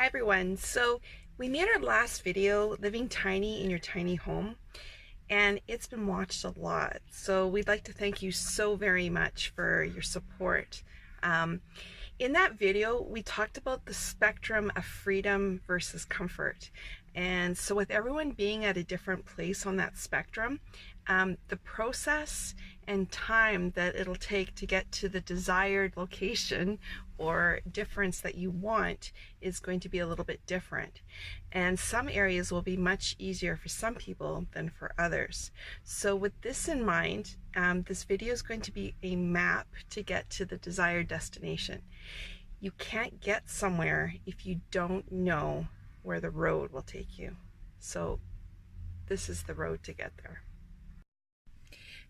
Hi everyone. So we made our last video, Living Tiny in Your Tiny Home, and it's been watched a lot. So we'd like to thank you so very much for your support. In that video, we talked about the spectrum of freedom versus comfort. And so with everyone being at a different place on that spectrum, the process and time that it'll take to get to the desired location or difference that you want is going to be a little bit different. And some areas will be much easier for some people than for others. So with this in mind, this video is going to be a map to get to the desired destination. You can't get somewhere if you don't know where the road will take you. So this is the road to get there.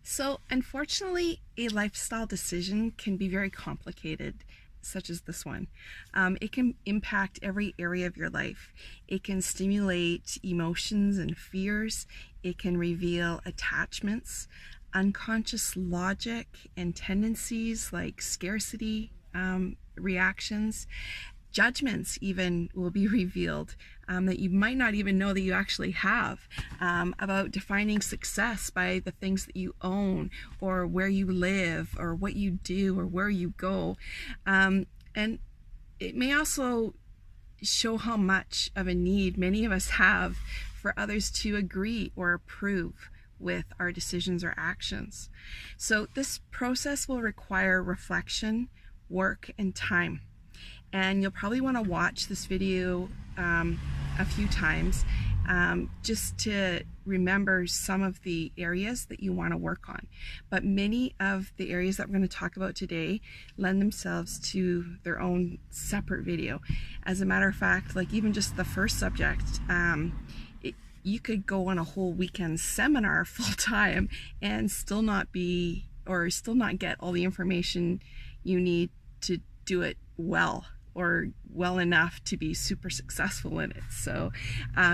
So unfortunately, a lifestyle decision can be very complicated, such as this one. It can impact every area of your life. It can stimulate emotions and fears. It can reveal attachments, unconscious logic and tendencies like scarcity reactions. Judgments even will be revealed that you might not even know that you actually have about defining success by the things that you own or where you live or what you do or where you go. And it may also show how much of a need many of us have for others to agree or approve with our decisions or actions. So this process will require reflection, work, and time. And you'll probably want to watch this video a few times just to remember some of the areas that you want to work on. But many of the areas that we're going to talk about today lend themselves to their own separate video. As a matter of fact, like even just the first subject, you could go on a whole weekend seminar full time and still not get all the information you need to do it well, or well enough to be super successful in it. So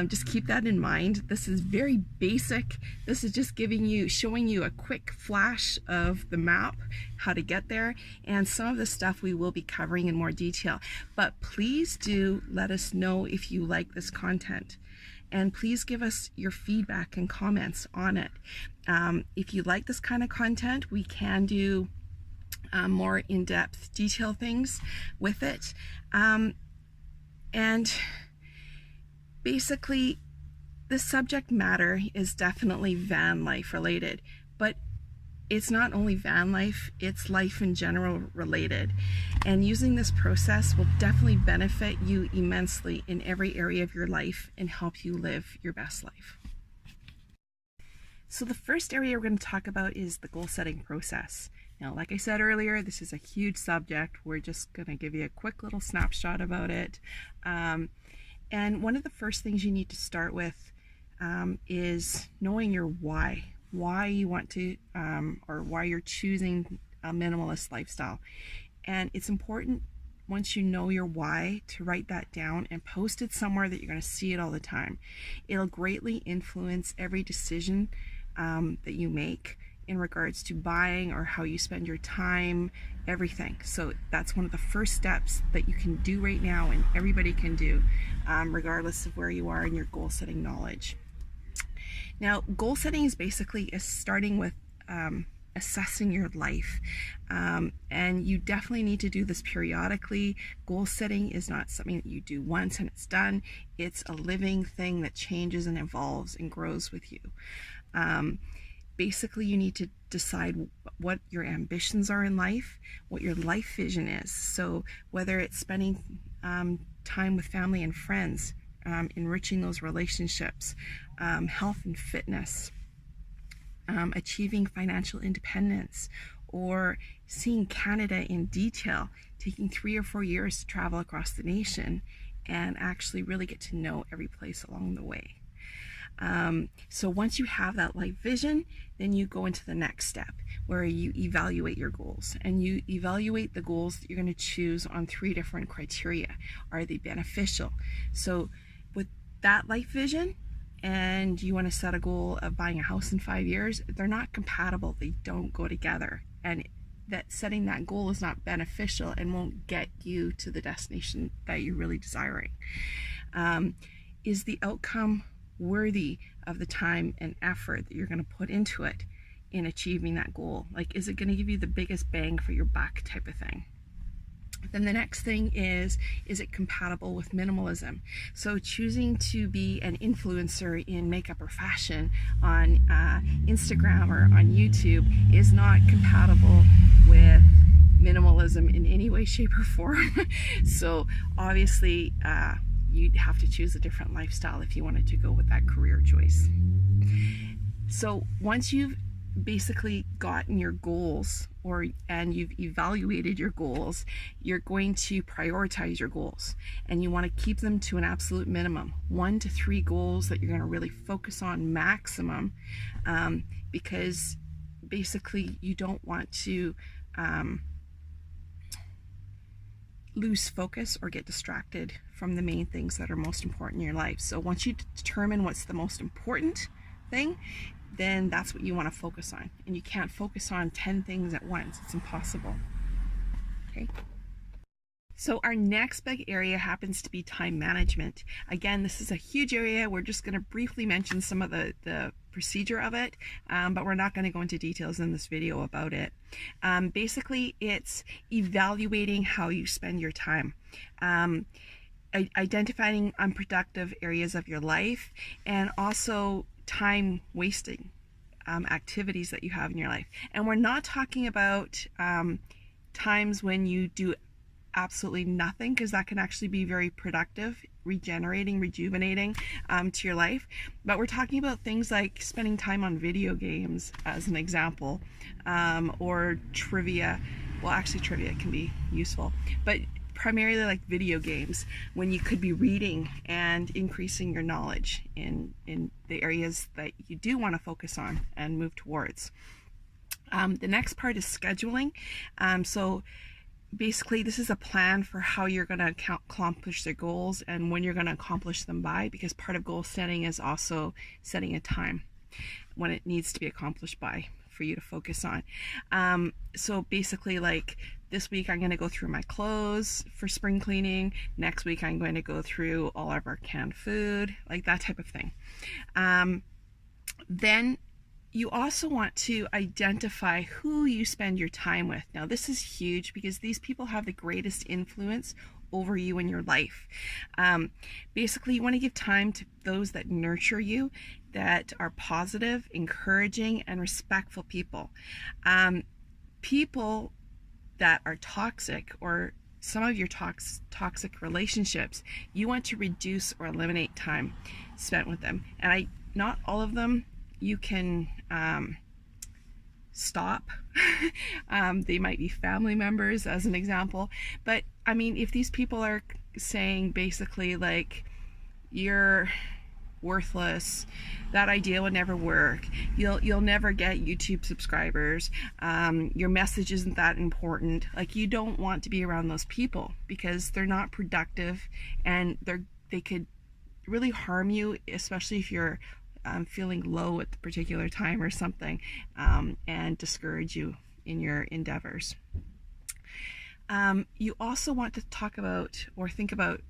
just keep that in mind. This is very basic. This is just showing you a quick flash of the map, how to get there, and some of the stuff we will be covering in more detail. But please do let us know if you like this content. And please give us your feedback and comments on it. If you like this kind of content, we can do more in-depth detail things with it. And basically, the subject matter is definitely van life related, but it's not only van life, it's life in general related. And using this process will definitely benefit you immensely in every area of your life and help you live your best life. So the first area we're going to talk about is the goal setting process. Now, like I said earlier, this is a huge subject. We're just going to give you a quick little snapshot about it. And one of the first things you need to start with is knowing your why you want to, or why you're choosing a minimalist lifestyle. And it's important, once you know your why, to write that down and post it somewhere that you're going to see it all the time. It'll greatly influence every decision that you make in regards to buying or how you spend your time, everything. So that's one of the first steps that you can do right now, and everybody can do, regardless of where you are in your goal setting knowledge. Now, goal setting is basically starting with assessing your life, and you definitely need to do this periodically. Goal setting is not something that you do once and it's done. It's a living thing that changes and evolves and grows with you. Basically, you need to decide what your ambitions are in life, what your life vision is. So whether it's spending time with family and friends, enriching those relationships, health and fitness, achieving financial independence, or seeing Canada in detail, taking 3 or 4 years to travel across the nation and actually really get to know every place along the way. So once you have that life vision, then you go into the next step where you evaluate your goals, and you evaluate the goals that you're going to choose on 3 different criteria. Are they beneficial? So with that life vision, and you want to set a goal of buying a house in 5 years, they're not compatible. They don't go together. And that setting that goal is not beneficial and won't get you to the destination that you're really desiring. Is the outcome worthy of the time and effort that you're going to put into it in achieving that goal? Like, is it going to give you the biggest bang for your buck type of thing? Then the next thing is it compatible with minimalism? So choosing to be an influencer in makeup or fashion on Instagram or on YouTube is not compatible with minimalism in any way, shape, or form. So obviously you'd have to choose a different lifestyle if you wanted to go with that career choice. So once you've basically gotten your goals and you've evaluated your goals, you're going to prioritize your goals, and you want to keep them to an absolute minimum, 1 to 3 goals that you're going to really focus on maximum, because basically you don't want to lose focus or get distracted from the main things that are most important in your life. So once you determine what's the most important thing, then that's what you want to focus on. And you can't focus on 10 things at once. It's impossible. Okay. So our next big area happens to be time management. Again, this is a huge area. We're just going to briefly mention some of the procedure of it, but we're not going to go into details in this video about it. Basically, it's evaluating how you spend your time. Identifying unproductive areas of your life, and also time wasting activities that you have in your life. And we're not talking about times when you do absolutely nothing, because that can actually be very productive, rejuvenating to your life. But we're talking about things like spending time on video games as an example, or trivia. Well, actually trivia can be useful, but primarily like video games, when you could be reading and increasing your knowledge in the areas that you do want to focus on and move towards. The next part is scheduling. So basically this is a plan for how you're going to accomplish their goals and when you're going to accomplish them by, because part of goal setting is also setting a time when it needs to be accomplished by for you to focus on. So basically, like, this week I'm going to go through my clothes for spring cleaning. Next week I'm going to go through all of our canned food, like that type of thing. Then you also want to identify who you spend your time with. Now this is huge, because these people have the greatest influence over you in your life. Basically, you want to give time to those that nurture you, that are positive, encouraging, and respectful people. People that are toxic, or some of your toxic relationships, you want to reduce or eliminate time spent with them. And not all of them you can stop. They might be family members, as an example. But I mean, if these people are saying basically like, you're worthless, that idea would never work, you'll never get YouTube subscribers, your message isn't that important, like, you don't want to be around those people, because they're not productive, and they could really harm you, especially if you're feeling low at the particular time or something, and discourage you in your endeavors. You also want to talk about or think about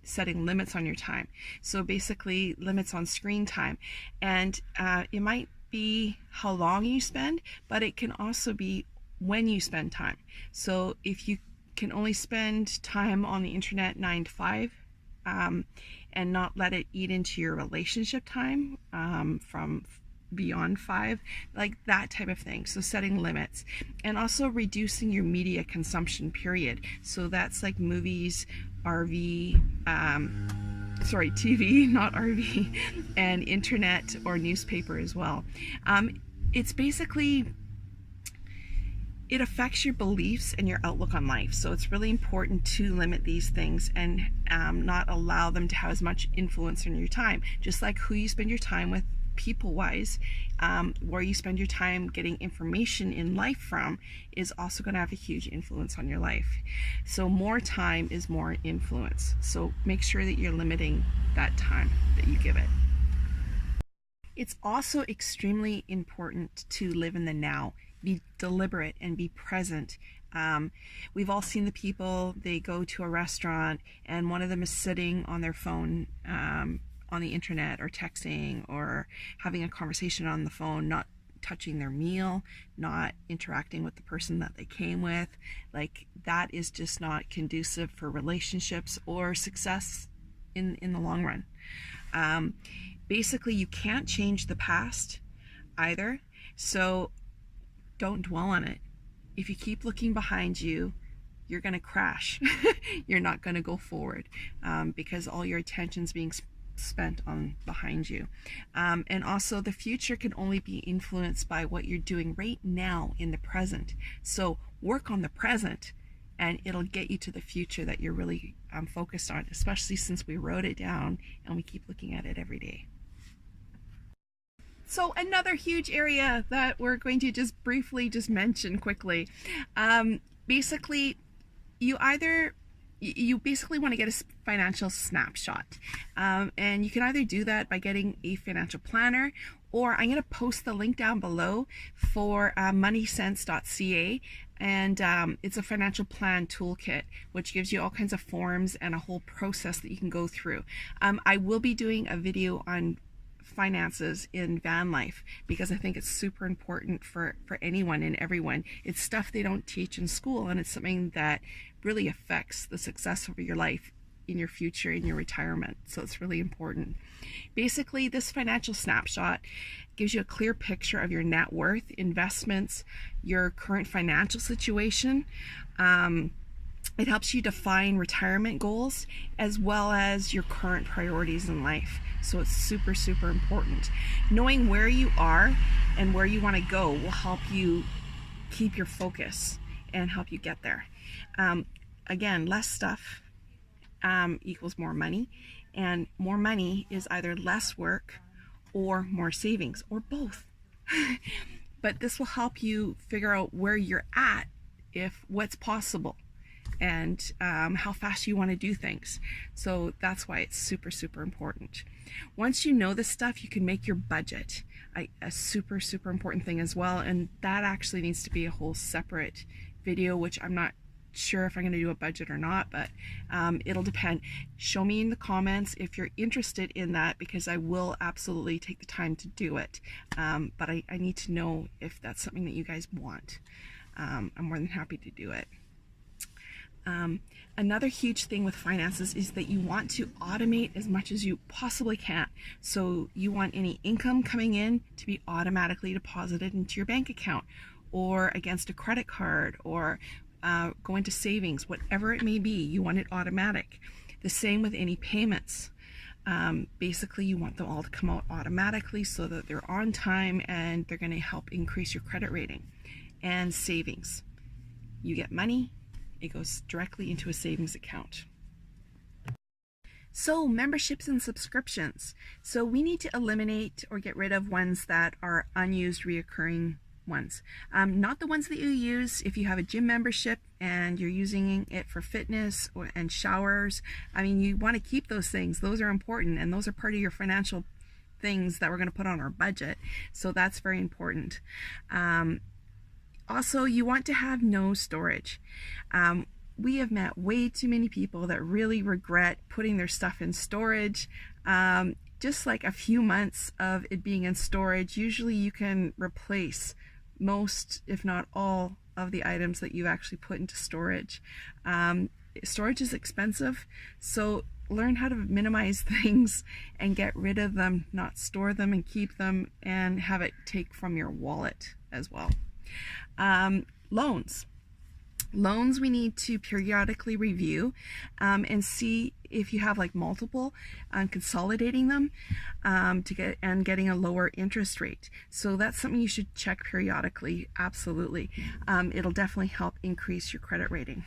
setting limits on your time. So basically limits on screen time, and it might be how long you spend, but it can also be when you spend time. So if you can only spend time on the internet 9 to 5, and not let it eat into your relationship time from beyond 5, like that type of thing. So setting limits, and also reducing your media consumption period. So that's like movies, TV, not RV, and internet or newspaper as well. It's basically, it affects your beliefs and your outlook on life. So it's really important to limit these things and not allow them to have as much influence on your time. Just like who you spend your time with, people-wise, where you spend your time getting information in life from is also going to have a huge influence on your life. So more time is more influence. So make sure that you're limiting that time that you give it. It's also extremely important to live in the now. be deliberate and be present. We've all seen the people, they go to a restaurant and one of them is sitting on their phone on the internet or texting or having a conversation on the phone, not touching their meal, not interacting with the person that they came with. Like, that is just not conducive for relationships or success in the long run. Basically, you can't change the past either, so don't dwell on it. If you keep looking behind you, you're going to crash. You're not going to go forward because all your attention's being spent on behind you. And also, the future can only be influenced by what you're doing right now in the present. So work on the present and it'll get you to the future that you're really focused on, especially since we wrote it down and we keep looking at it every day. So another huge area that we're going to just briefly mention quickly, basically you basically want to get a financial snapshot, and you can either do that by getting a financial planner, or I'm going to post the link down below for moneysense.ca, and it's a financial plan toolkit which gives you all kinds of forms and a whole process that you can go through. I will be doing a video on finances in van life because I think it's super important for anyone and everyone. It's stuff they don't teach in school, and it's something that really affects the success of your life in your future, in your retirement. So it's really important. Basically, this financial snapshot gives you a clear picture of your net worth, investments, your current financial situation. It helps you define retirement goals as well as your current priorities in life. So it's super, super important. Knowing where you are and where you want to go will help you keep your focus and help you get there. Again, less stuff equals more money, and more money is either less work or more savings, or both. But this will help you figure out where you're at, what's possible, and how fast you want to do things. So that's why it's super, super important. Once you know this stuff, you can make your budget a super, super important thing as well, and that actually needs to be a whole separate video, which I'm not sure if I'm going to do a budget or not, but it'll depend. Show me in the comments if you're interested in that, because I will absolutely take the time to do it, but I need to know if that's something that you guys want. I'm more than happy to do it. Another huge thing with finances is that you want to automate as much as you possibly can. So you want any income coming in to be automatically deposited into your bank account, or against a credit card, or go into savings, whatever it may be. You want it automatic. The same with any payments. Basically, you want them all to come out automatically so that they're on time and they're going to help increase your credit rating. And savings. You get money, it goes directly into a savings account. So memberships and subscriptions. So we need to eliminate or get rid of ones that are unused, reoccurring ones. Not the ones that you use if you have a gym membership and you're using it for fitness and showers. I mean, you want to keep those things. Those are important, and those are part of your financial things that we're going to put on our budget. So that's very important. Also, you want to have no storage. We have met way too many people that really regret putting their stuff in storage. Just like a few months of it being in storage, usually you can replace most, if not all, of the items that you actually put into storage. Storage is expensive, so learn how to minimize things and get rid of them, not store them and keep them, and have it take from your wallet as well. Loans we need to periodically review and see if you have like multiple, consolidating them getting a lower interest rate. So that's something you should check periodically. Absolutely. It'll definitely help increase your credit rating.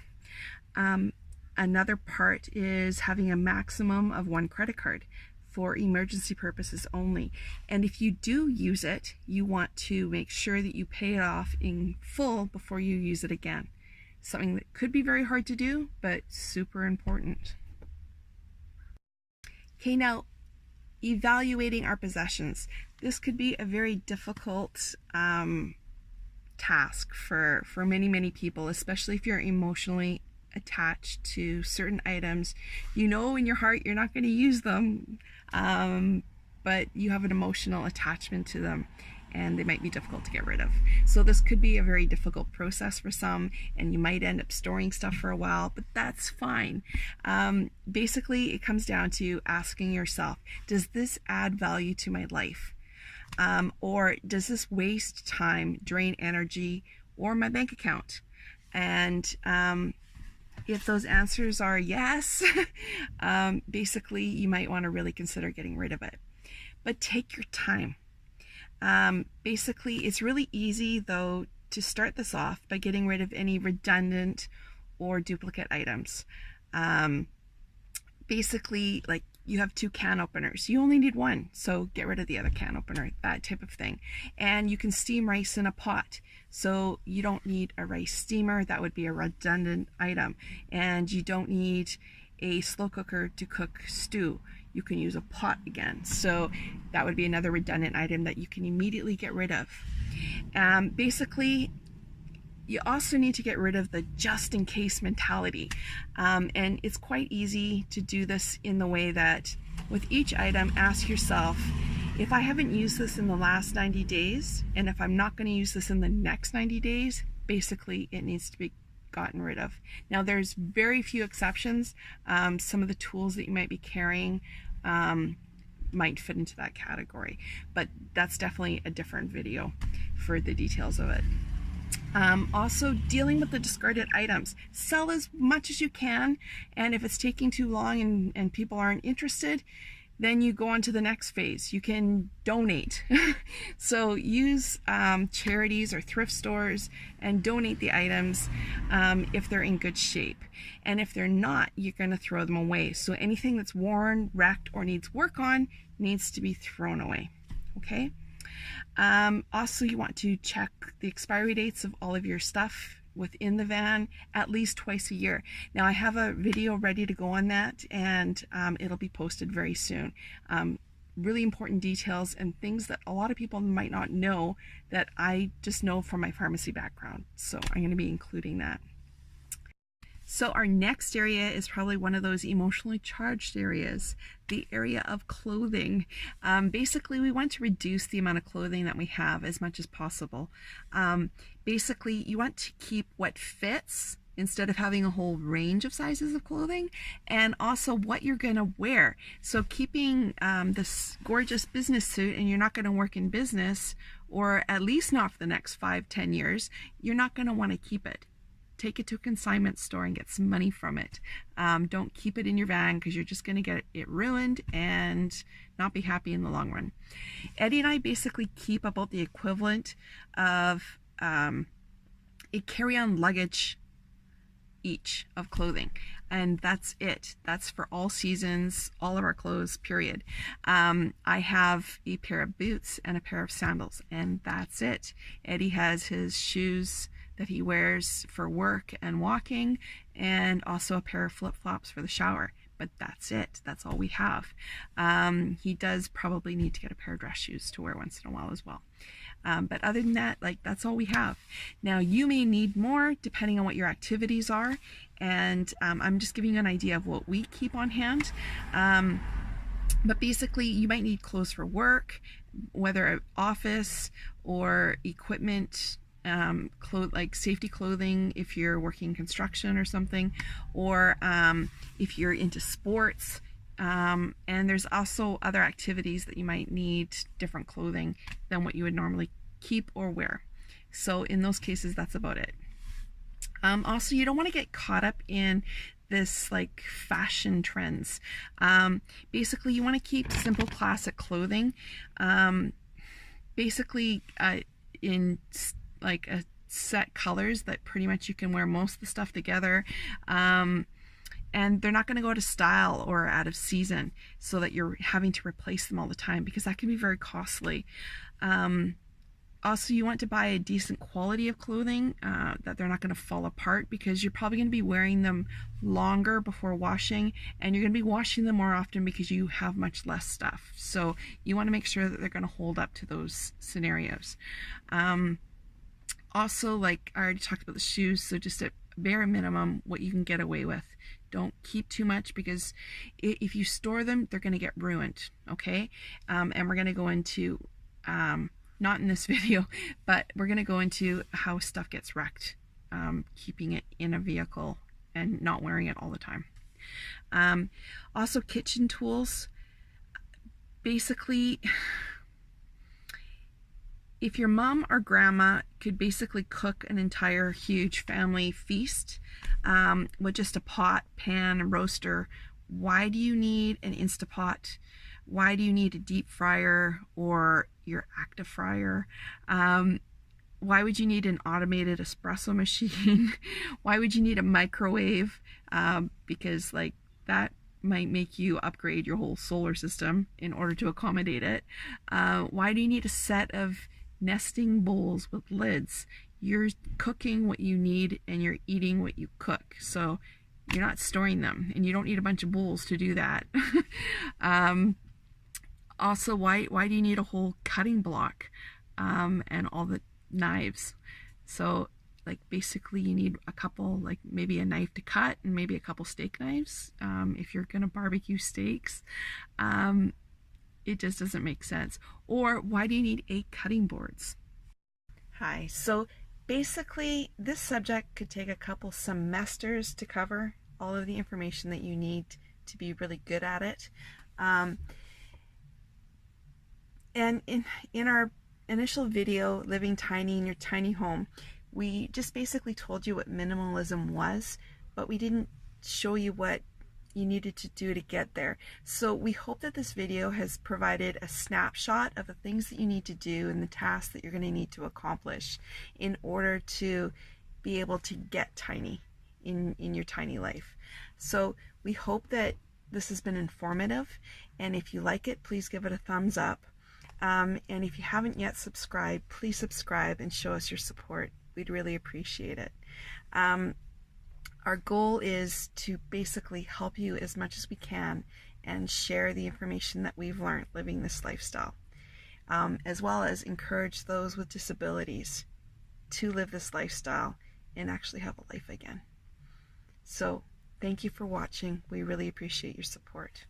Another part is having a maximum of one credit card for emergency purposes only. And if you do use it, you want to make sure that you pay it off in full before you use it again. Something that could be very hard to do, but super important. Okay, now evaluating our possessions. This could be a very difficult task for many people, especially if you're emotionally attached to certain items. You know in your heart you're not going to use them, but you have an emotional attachment to them, and they might be difficult to get rid of. So this could be a very difficult process for some, and you might end up storing stuff for a while, but that's fine. Basically, it comes down to asking yourself, does this add value to my life? Or does this waste time, drain energy, or my bank account? And if those answers are yes, basically you might want to really consider getting rid of it. But take your time. Basically, it's really easy though to start this off by getting rid of any redundant or duplicate items. Basically, like you have 2 can openers, you only need one, so get rid of the other can opener, that type of thing. And you can steam rice in a pot, so you don't need a rice steamer, that would be a redundant item. And you don't need a slow cooker to cook stew, you can use a pot again, so that would be another redundant item that you can immediately get rid of. Basically, you also need to get rid of the just in case mentality, and it's quite easy to do this in the way that with each item, ask yourself, if I haven't used this in the last 90 days and if I'm not going to use this in the next 90 days, basically it needs to be gotten rid of. Now there's very few exceptions. Some of the tools that you might be carrying might fit into that category, but that's definitely a different video for the details of it. Also, dealing with the discarded items. Sell as much as you can, and if it's taking too long and people aren't interested, then you go on to the next phase. You can donate. So use charities or thrift stores and donate the items if they're in good shape. And if they're not, you're going to throw them away. So anything that's worn, wrecked, or needs work on needs to be thrown away. Okay? Also, you want to check the expiry dates of all of your stuff within the van at least twice a year. Now I have a video ready to go on that, and it'll be posted very soon. Really important details and things that a lot of people might not know that I just know from my pharmacy background. So I'm going to be including that. So our next area is probably one of those emotionally charged areas, the area of clothing. Basically, we want to reduce the amount of clothing that we have as much as possible. Basically, you want to keep what fits instead of having a whole range of sizes of clothing, and also what you're going to wear. So keeping this gorgeous business suit and you're not going to work in business, or at least not for the next 5-10 years, you're not going to want to keep it. Take it to a consignment store and get some money from it. Don't keep it in your van, because you're just going to get it ruined and not be happy in the long run. Eddie and I basically keep about the equivalent of a carry-on luggage each of clothing, and that's it. That's for all seasons, all of our clothes, period. I have a pair of boots and a pair of sandals, and that's it. Eddie has his shoes that he wears for work and walking, and also a pair of flip-flops for the shower, but that's it. That's all we have. He does probably need to get a pair of dress shoes to wear once in a while as well. But other than that, like, that's all we have. Now you may need more depending on what your activities are, and I'm just giving you an idea of what we keep on hand. But basically, you might need clothes for work, whether office or equipment, like safety clothing if you're working construction or something, or if you're into sports. And there's also other activities that you might need different clothing than what you would normally keep or wear. So in those cases, that's about it. Also, you don't want to get caught up in this like fashion trends. Basically, you want to keep simple classic clothing, basically in like a set colors that pretty much you can wear most of the stuff together. And they're not going to go out of style or out of season so that you're having to replace them all the time, because that can be very costly. Also, you want to buy a decent quality of clothing that they're not going to fall apart, because you're probably going to be wearing them longer before washing, and you're going to be washing them more often because you have much less stuff. So you want to make sure that they're going to hold up to those scenarios. Also, like I already talked about the shoes, so just at bare minimum what you can get away with. Don't keep too much, because if you store them, they're going to get ruined. Okay, and we're going to go into not in this video, but we're going to go into how stuff gets wrecked, keeping it in a vehicle and not wearing it all the time. Also, kitchen tools. Basically, if your mom or grandma could basically cook an entire huge family feast with just a pot, pan, and roaster, why do you need an Instapot? Why do you need a deep fryer or your active fryer? Why would you need an automated espresso machine? Why would you need a microwave? Because like that might make you upgrade your whole solar system in order to accommodate it. Why do you need a set of nesting bowls with lids? You're cooking what you need and you're eating what you cook, so you're not storing them, and you don't need a bunch of bowls to do that. Also, why do you need a whole cutting block and all the knives? So like basically you need a couple, like maybe a knife to cut and maybe a couple steak knives if you're gonna barbecue steaks. It just doesn't make sense. Or why do you need 8 cutting boards? Hi, so basically this subject could take a couple semesters to cover all of the information that you need to be really good at it. And in our initial video, Living Tiny in Your Tiny Home, we just basically told you what minimalism was, but we didn't show you what you needed to do to get there. So we hope that this video has provided a snapshot of the things that you need to do and the tasks that you're going to need to accomplish in order to be able to get tiny in your tiny life. So we hope that this has been informative, and if you like it, please give it a thumbs up. And if you haven't yet subscribed, please subscribe and show us your support. We'd really appreciate it. Our goal is to basically help you as much as we can and share the information that we've learned living this lifestyle, as well as encourage those with disabilities to live this lifestyle and actually have a life again. So thank you for watching. We really appreciate your support.